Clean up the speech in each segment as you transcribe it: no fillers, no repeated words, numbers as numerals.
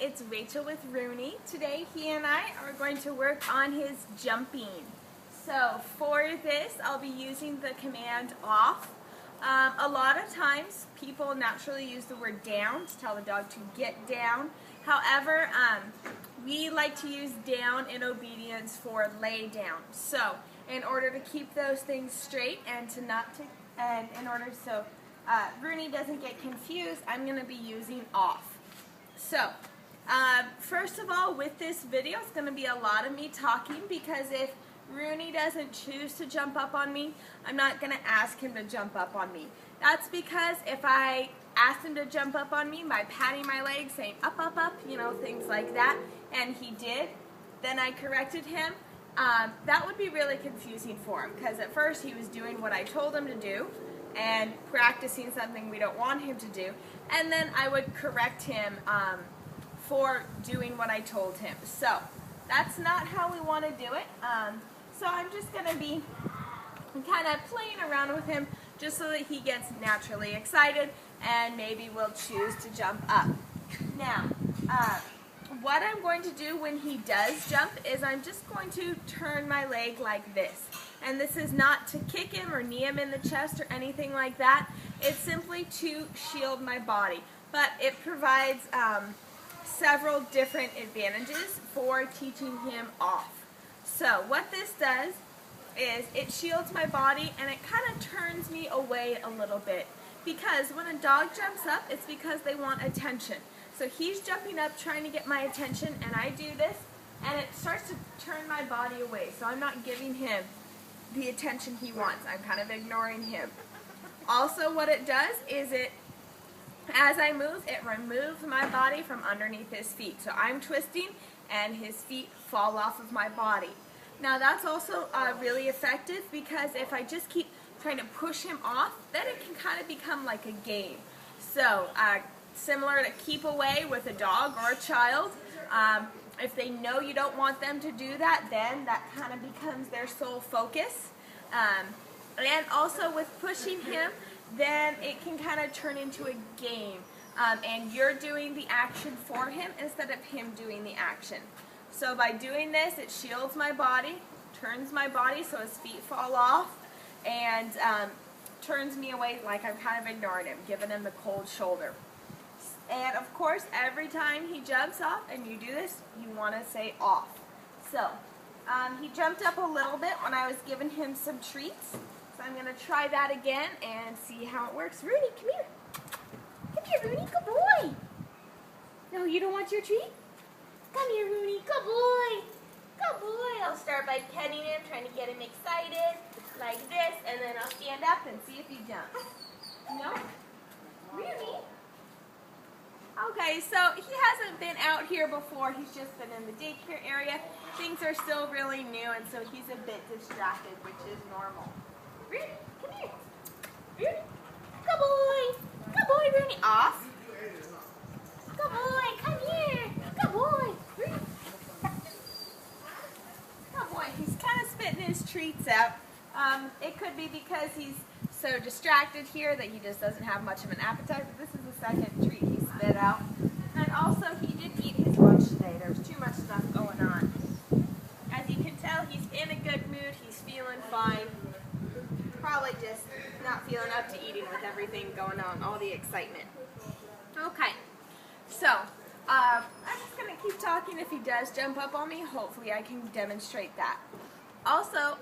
it's Rachel with Rooney. Today he and I are going to work on his jumping. So for this I'll be using the command off. A lot of times people naturally use the word down to tell the dog to get down. However, we like to use down in obedience for lay down. So in order to keep those things straight and in order so Rooney doesn't get confused, I'm going to be using off. So, first of all, with this video, it's going to be a lot of me talking because if Rooney doesn't choose to jump up on me, I'm not going to ask him to jump up on me. That's because if I asked him to jump up on me by patting my legs, saying up, up, up, you know, things like that, and he did, then I corrected him, that would be really confusing for him because at first he was doing what I told him to do and practicing something we don't want him to do, and then I would correct him for doing what I told him. So that's not how we want to do it. So I'm just going to be kind of playing around with him just so that he gets naturally excited and maybe will choose to jump up. Now, what I'm going to do when he does jump is I'm just going to turn my leg like this. And this is not to kick him or knee him in the chest or anything like that. It's simply to shield my body. But it provides several different advantages for teaching him off. So what this does is it shields my body and it kind of turns me away a little bit. Because when a dog jumps up, it's because they want attention. So he's jumping up trying to get my attention and I do this and it starts to turn my body away. So I'm not giving him the attention he wants. I'm kind of ignoring him. Also what it does is as I move, it removes my body from underneath his feet. So I'm twisting and his feet fall off of my body. Now that's also really effective because if I just keep trying to push him off, then it can kind of become like a game. So similar to keep away with a dog or a child, if they know you don't want them to do that, then that kind of becomes their sole focus. And also with pushing him, then it can kind of turn into a game. And you're doing the action for him instead of him doing the action. So by doing this, it shields my body, turns my body so his feet fall off, and turns me away like I'm kind of ignoring him, giving him the cold shoulder. And of course, every time he jumps off and you do this, you want to say off. So, he jumped up a little bit when I was giving him some treats. So I'm going to try that again and see how it works. Rooney, come here. Come here, Rooney. Good boy. No, you don't want your treat? Come here, Rooney. Good boy. Good boy. I'll start by petting him, trying to get him excited, like this, and then I'll stand up and see if he jumps. No? Rooney? Okay, so he hasn't been out here before. He's just been in the daycare area. Things are still really new, and so he's a bit distracted, which is normal. Rooney, come here. Rooney, good boy. Good boy, Rooney. Off. Good boy, come here. Good boy. Rooney. Good boy. He's kind of spitting his treats out. It could be because he's so distracted here that he just doesn't have much of an appetite, but this is the second treat he spit out. And also, he did eat his lunch today. There's too much stuff going on. As you can tell, he's in a good mood. He's feeling fine. Probably just not feeling up to eating with everything going on, all the excitement. Okay, so I'm just going to keep talking. If he does jump up on me, hopefully I can demonstrate that. Also,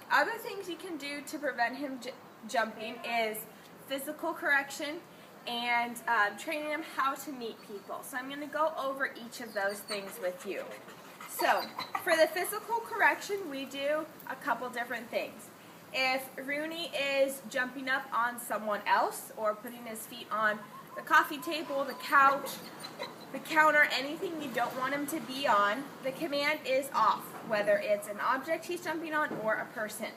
other things you can do to prevent him jumping is physical correction and training him how to meet people. So I'm going to go over each of those things with you. So for the physical correction, we do a couple different things. If Rooney is jumping up on someone else or putting his feet on the coffee table, the couch, the counter, anything you don't want him to be on, the command is off, whether it's an object he's jumping on or a person.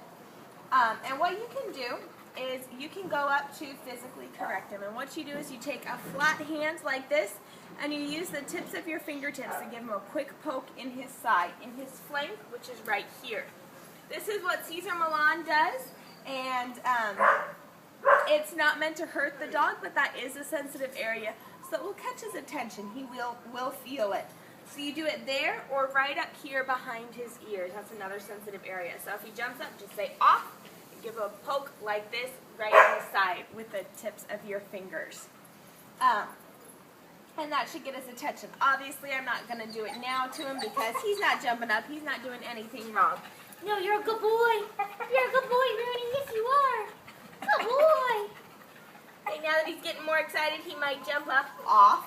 And what you can do is you can go up to physically correct him. And what you do is you take a flat hand like this and you use the tips of your fingertips to give him a quick poke in his side, in his flank, which is right here. This is what Cesar Millan does, and it's not meant to hurt the dog, but that is a sensitive area, so it will catch his attention. He will feel it. So you do it there or right up here behind his ears. That's another sensitive area. So if he jumps up, just say off, and give him a poke like this right in the side with the tips of your fingers. And that should get his attention. Obviously, I'm not going to do it now to him because he's not jumping up. He's not doing anything wrong. No, you're a good boy. You're a good boy, Rooney. Yes, you are. Good boy. Okay, now that he's getting more excited, he might jump up, off.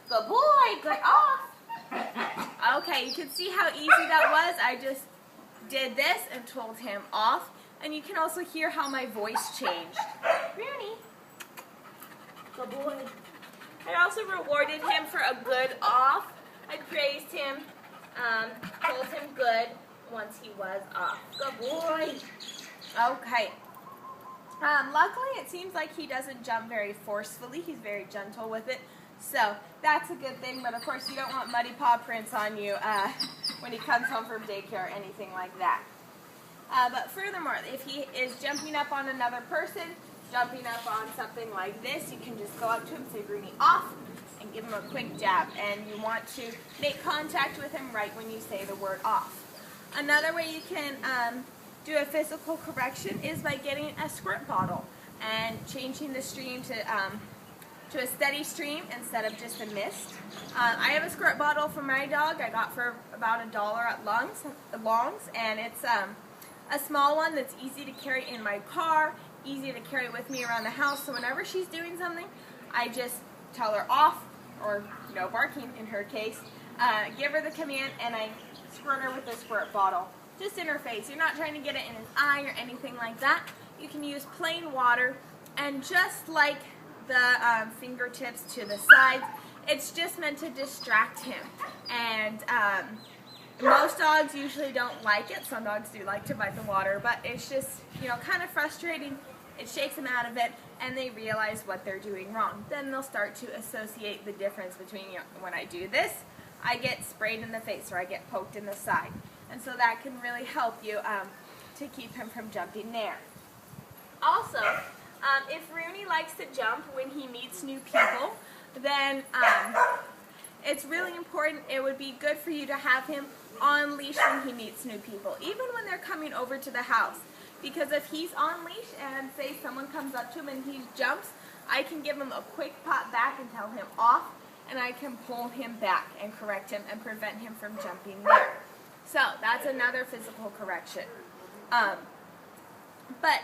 Good boy. Good, off. Okay, you can see how easy that was. I just did this and told him off. And you can also hear how my voice changed. Rooney. Good boy. I also rewarded him for a good off. I praised him, told him good once he was off. Good boy. Okay. Luckily, it seems like he doesn't jump very forcefully. He's very gentle with it. So that's a good thing. But of course, you don't want muddy paw prints on you when he comes home from daycare or anything like that. But furthermore, if he is jumping up on another person, jumping up on something like this, you can just go up to him, say Rooney off, and give him a quick jab. And you want to make contact with him right when you say the word off. Another way you can do a physical correction is by getting a squirt bottle and changing the stream to a steady stream instead of just a mist. I have a squirt bottle for my dog I got for about $1 at Long's, and it's a small one that's easy to carry in my car, easy to carry with me around the house, so whenever she's doing something, I just tell her off, or no barking in her case, give her the command, and I squirt her with the squirt bottle, just in her face. You're not trying to get it in his eye or anything like that. You can use plain water, and just like the fingertips to the sides, it's just meant to distract him. And most dogs usually don't like it. Some dogs do like to bite the water, but it's just, kind of frustrating. It shakes them out of it, and they realize what they're doing wrong. Then they'll start to associate the difference between, when I do this, I get sprayed in the face or I get poked in the side. And so that can really help you to keep him from jumping there. Also, if Rooney likes to jump when he meets new people, then it's really important. It would be good for you to have him on leash when he meets new people, even when they're coming over to the house. Because if he's on leash and say someone comes up to him and he jumps, I can give him a quick pop back and tell him off, and I can pull him back and correct him and prevent him from jumping there. So that's another physical correction. But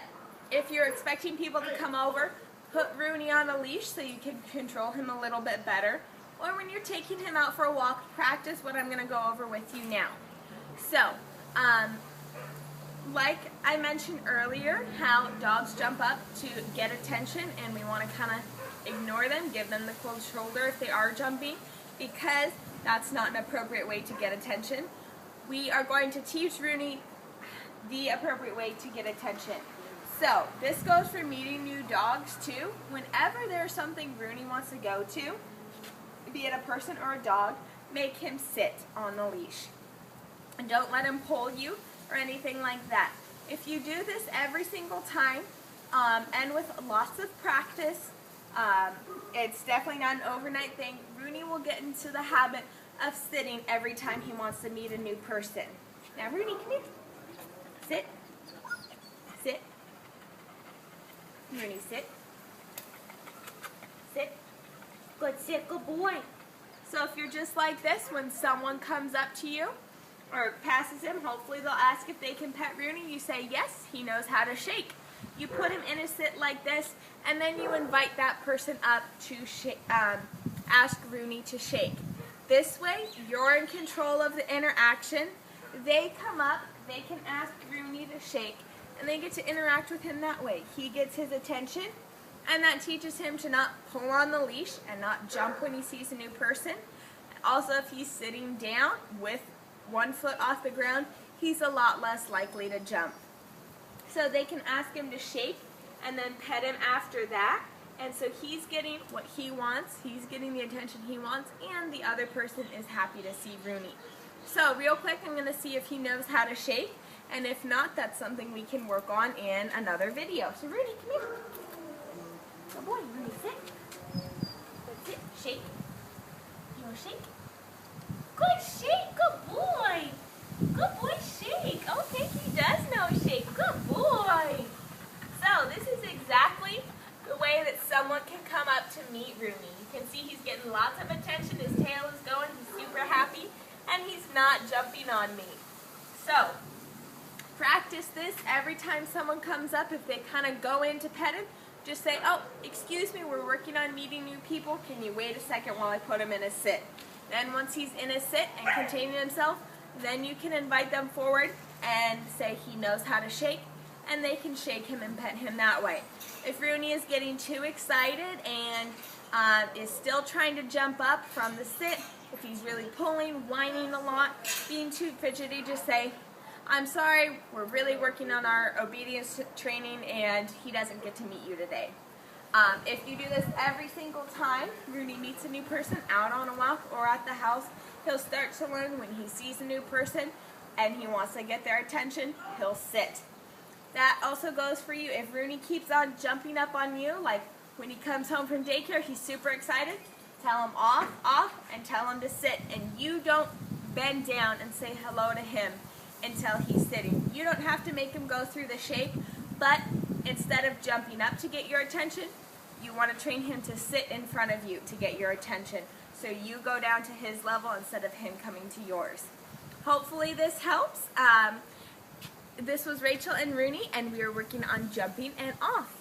if you're expecting people to come over, put Rooney on a leash so you can control him a little bit better. Or when you're taking him out for a walk, practice what I'm going to go over with you now. So, like I mentioned earlier, how dogs jump up to get attention, and we want to kind of ignore them, give them the cold shoulder if they are jumping, because that's not an appropriate way to get attention. We are going to teach Rooney the appropriate way to get attention. So, this goes for meeting new dogs too. Whenever there's something Rooney wants to go to, be it a person or a dog, make him sit on the leash. And don't let him pull you or anything like that. If you do this every single time, and with lots of practice, it's definitely not an overnight thing. Rooney will get into the habit of sitting every time he wants to meet a new person. Now, Rooney, come here. Sit. Sit. Rooney, sit. Sit. Good sit, good boy. So if you're just like this, when someone comes up to you or passes him, hopefully they'll ask if they can pet Rooney. You say yes, he knows how to shake. You put him in a sit like this, and then you invite that person up to ask Rooney to shake. This way, you're in control of the interaction. They come up, they can ask Rooney to shake, and they get to interact with him that way. He gets his attention, and that teaches him to not pull on the leash and not jump when he sees a new person. Also, if he's sitting down with one foot off the ground, he's a lot less likely to jump. So they can ask him to shake and then pet him after that. And so he's getting what he wants, he's getting the attention he wants, and the other person is happy to see Rooney. So real quick, I'm going to see if he knows how to shake, and if not, that's something we can work on in another video. So Rooney, come here. Good boy, Rooney, sit. Good sit. shake? You want to shake? Good shake. Good boy. Good boy, shake. Okay, he does know shake. Good boy. So this is exactly the way that someone can come up to meet Rooney. You can see he's getting lots of attention. His tail is going. He's super happy. And he's not jumping on me. So practice this every time someone comes up. If they kind of go in to pet him, just say, oh, excuse me, we're working on meeting new people. Can you wait a second while I put him in a sit? Then once he's in a sit and containing himself, then you can invite them forward and say he knows how to shake, and they can shake him and pet him that way. If Rooney is getting too excited and is still trying to jump up from the sit, if he's really pulling, whining a lot, being too fidgety, just say, I'm sorry, we're really working on our obedience training and he doesn't get to meet you today. If you do this every single time Rooney meets a new person out on a walk or at the house, he'll start to learn when he sees a new person and he wants to get their attention, he'll sit. That also goes for you. If Rooney keeps on jumping up on you, like when he comes home from daycare, he's super excited, tell him off, and tell him to sit. And you don't bend down and say hello to him until he's sitting. You don't have to make him go through the shake, but instead of jumping up to get your attention, you want to train him to sit in front of you to get your attention. So you go down to his level instead of him coming to yours. Hopefully this helps. This was Rachel and Rooney, and we are working on jumping and off.